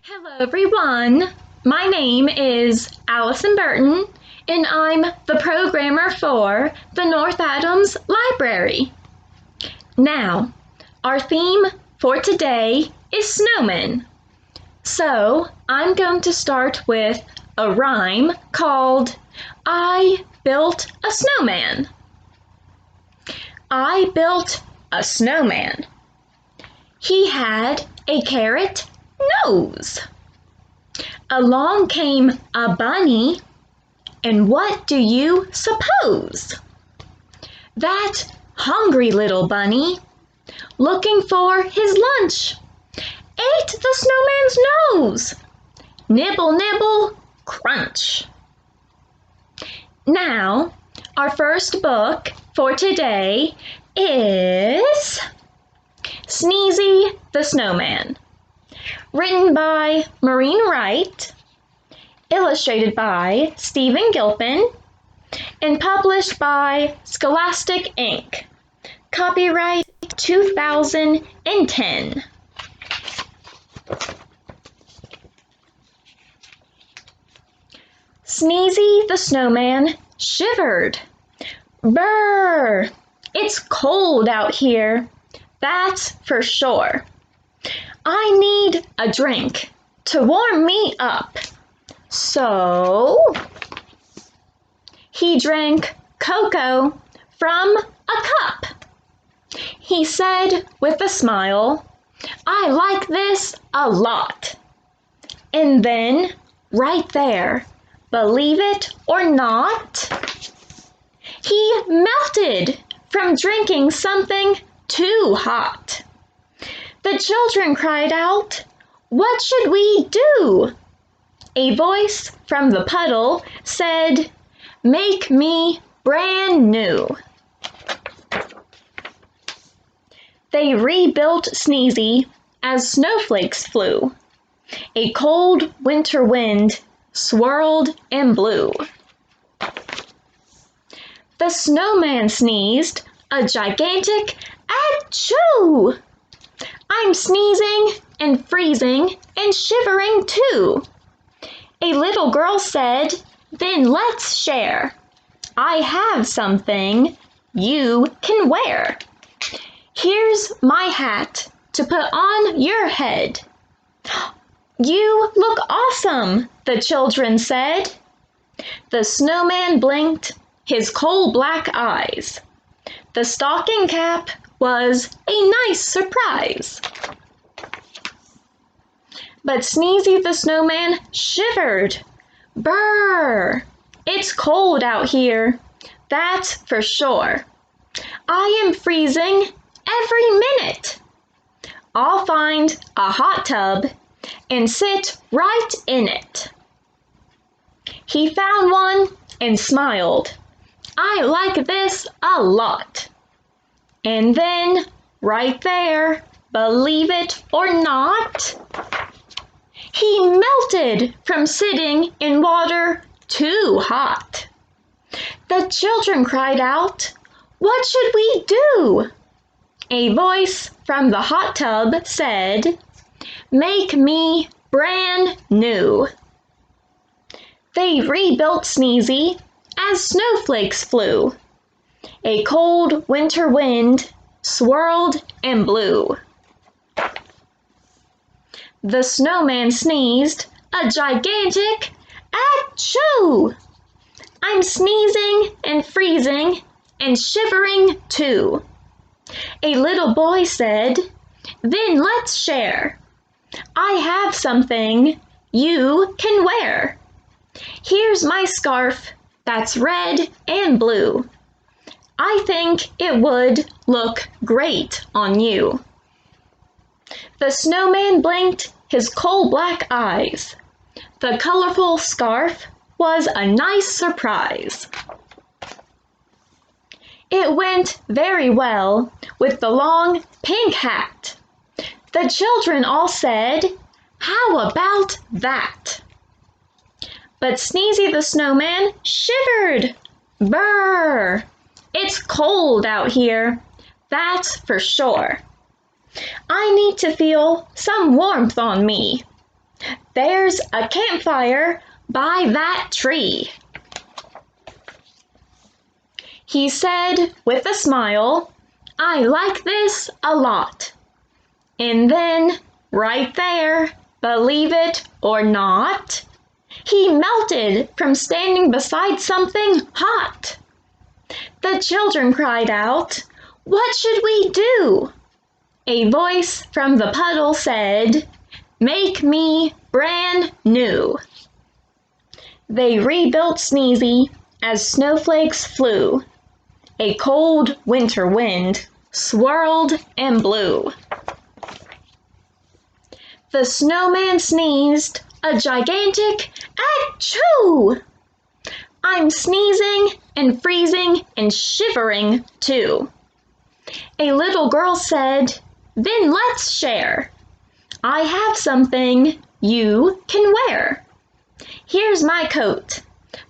Hello everyone, my name is Allison Burton and I'm the programmer for the North Adams Library. Now, our theme for today is snowmen. So I'm going to start with a rhyme called I Built a Snowman. I built a snowman. He had a carrot nose. Along came a bunny, and what do you suppose? That hungry little bunny, looking for his lunch, ate the snowman's nose. Nibble, nibble, crunch. Now, our first book for today is Sneezy the Snowman. Written by Maureen Wright, illustrated by Stephen Gilpin, and published by Scholastic Inc. Copyright 2010. Sneezy the Snowman shivered. Brr! It's cold out here, that's for sure. I need a drink to warm me up. So he drank cocoa from a cup. He said with a smile, I like this a lot. And then, right there, believe it or not, he melted from drinking something too hot. The children cried out, what should we do? A voice from the puddle said, make me brand new. They rebuilt Sneezy as snowflakes flew. A cold winter wind swirled and blew. The snowman sneezed a gigantic achoo! I'm sneezing and freezing and shivering too. A little girl said, then let's share. I have something you can wear. Here's my hat to put on your head. You look awesome, the children said. The snowman blinked his coal black eyes. The stocking cap was a nice surprise. But Sneezy the Snowman shivered. Brr! It's cold out here, that's for sure. I am freezing every minute. I'll find a hot tub and sit right in it. He found one and smiled. I like this a lot. And then, right there, believe it or not, he melted from sitting in water too hot. The children cried out, what should we do? A voice from the hot tub said, make me brand new. They rebuilt Sneezy as snowflakes flew. A cold winter wind swirled and blew. The snowman sneezed a gigantic achoo! I'm sneezing and freezing and shivering too. A little boy said, then let's share. I have something you can wear. Here's my scarf that's red and blue. I think it would look great on you. The snowman blinked his coal black eyes. The colorful scarf was a nice surprise. It went very well with the long pink hat. The children all said, how about that? But Sneezy the Snowman shivered. Brr! It's cold out here, that's for sure. I need to feel some warmth on me. there's a campfire by that tree. He said with a smile, I like this a lot. And then, right there, believe it or not, he melted from standing beside something hot. The children cried out, what should we do? A voice from the puddle said, make me brand new. They rebuilt Sneezy as snowflakes flew. A cold winter wind swirled and blew. The snowman sneezed a gigantic achoo! I'm sneezing and freezing and shivering too. A little girl said, then let's share. I have something you can wear. Here's my coat,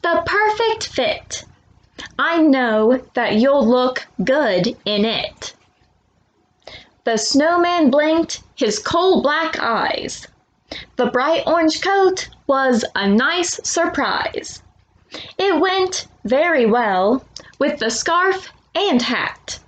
the perfect fit. I know that you'll look good in it. The snowman blinked his coal black eyes. The bright orange coat was a nice surprise. It went very well with the scarf and hat.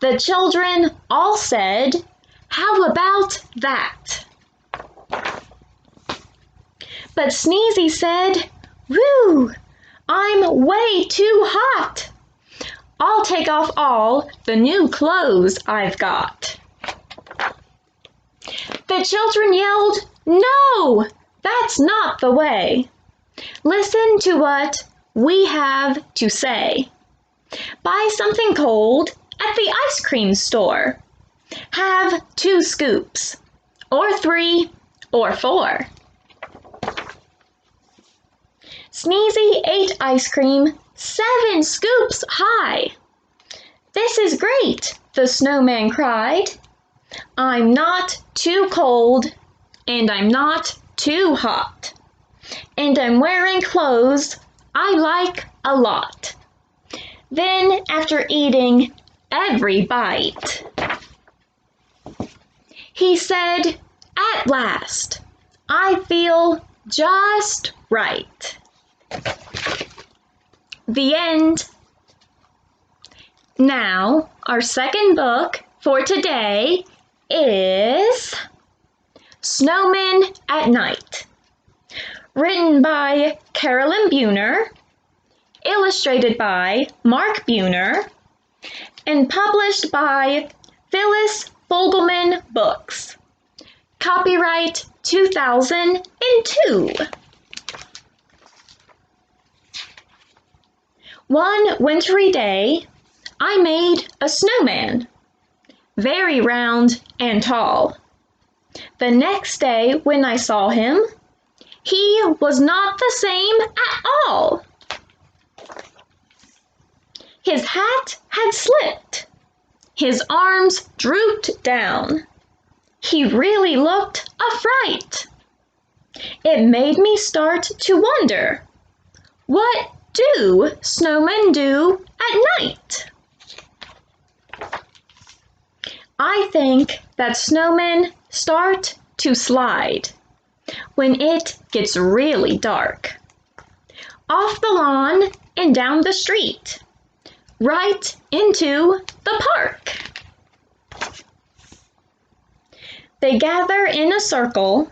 The children all said, how about that? But Sneezy said, whew, I'm way too hot. I'll take off all the new clothes I've got. The children yelled, no, that's not the way. Listen to what we have to say. Buy something cold at the ice cream store. Have 2 scoops, or 3, or 4. Sneezy ate ice cream 7 scoops high. This is great, the snowman cried. I'm not too cold, and I'm not too hot. And I'm wearing clothes I like a lot. Then, after eating every bite, he said, at last, I feel just right. The end. Now, our second book for today is Snowmen at Night, written by Carolyn Buhner, illustrated by Mark Buhner, and published by Phyllis Fogelman Books. Copyright 2002. One wintry day, I made a snowman, very round and tall. The next day when I saw him, he was not the same at all. His hat had slipped. His arms drooped down. He really looked a fright. It made me start to wonder, what do snowmen do at night? I think that snowmen start to slide when it gets really dark. Off the lawn and down the street, right into the park. They gather in a circle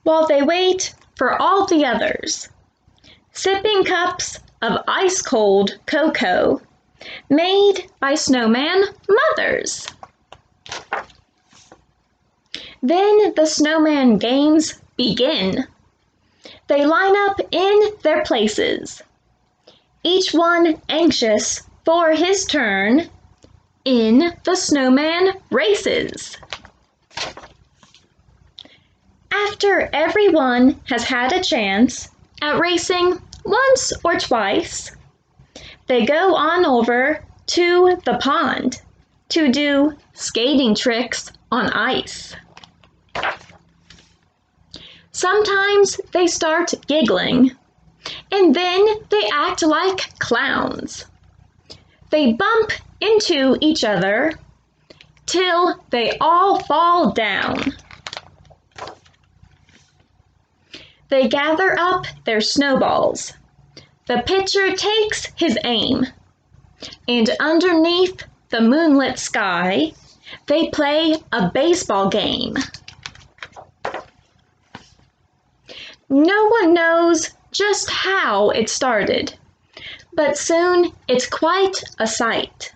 while they wait for all the others, sipping cups of ice-cold cocoa made by snowman mothers. Then the snowman games begin. They line up in their places, each one anxious for his turn in the snowman races. After everyone has had a chance at racing once or twice, they go on over to the pond to do skating tricks on ice. Sometimes they start giggling, and then they act like clowns. They bump into each other till they all fall down. They gather up their snowballs. The pitcher takes his aim, and underneath the moonlit sky, they play a baseball game. No one knows just how it started, but soon it's quite a sight,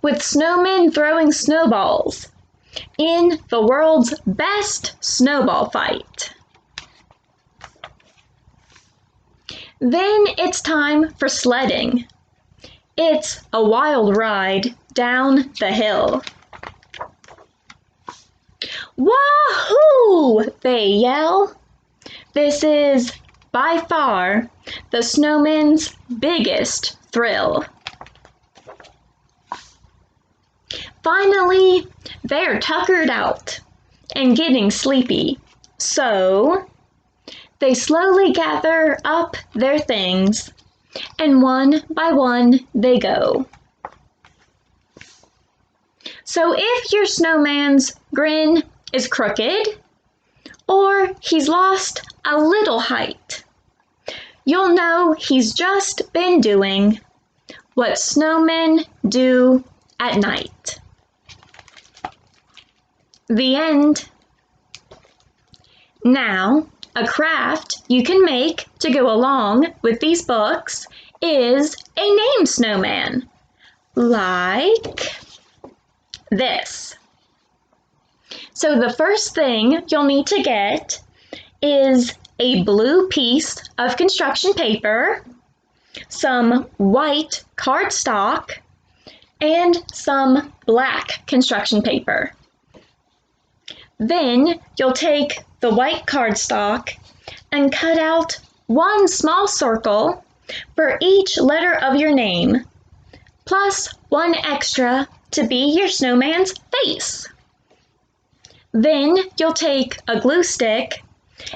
with snowmen throwing snowballs in the world's best snowball fight. Then it's time for sledding. It's a wild ride down the hill. Wahoo! They yell. This is, by far, the snowman's biggest thrill. Finally, they're tuckered out and getting sleepy, so they slowly gather up their things, and one by one they go. So if your snowman's grin is crooked, or he's lost a little height, you'll know he's just been doing what snowmen do at night. The end. Now, a craft you can make to go along with these books is a named snowman, like this. So the first thing you'll need to get is a blue piece of construction paper, some white cardstock, and some black construction paper. Then you'll take the white cardstock and cut out one small circle for each letter of your name, plus one extra to be your snowman's face. Then you'll take a glue stick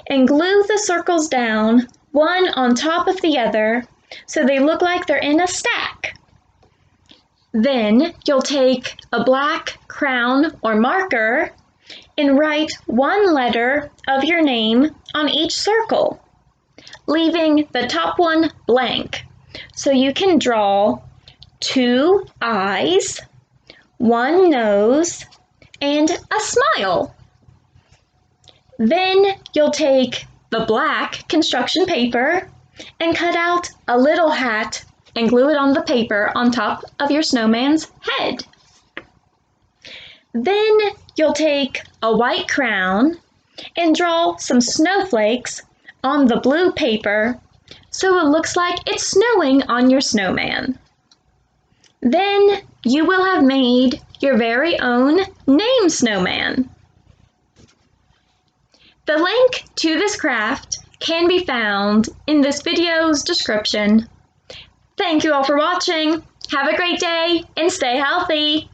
and glue the circles down one on top of the other so they look like they're in a stack. Then you'll take a black crayon or marker and write one letter of your name on each circle, leaving the top one blank so you can draw 2 eyes, 1 nose, and a smile. Then you'll take the black construction paper and cut out a little hat and glue it on the paper on top of your snowman's head. Then you'll take a white crayon and draw some snowflakes on the blue paper so it looks like it's snowing on your snowman. Then you will have made your very own named snowman. The link to this craft can be found in this video's description. Thank you all for watching. Have a great day and stay healthy.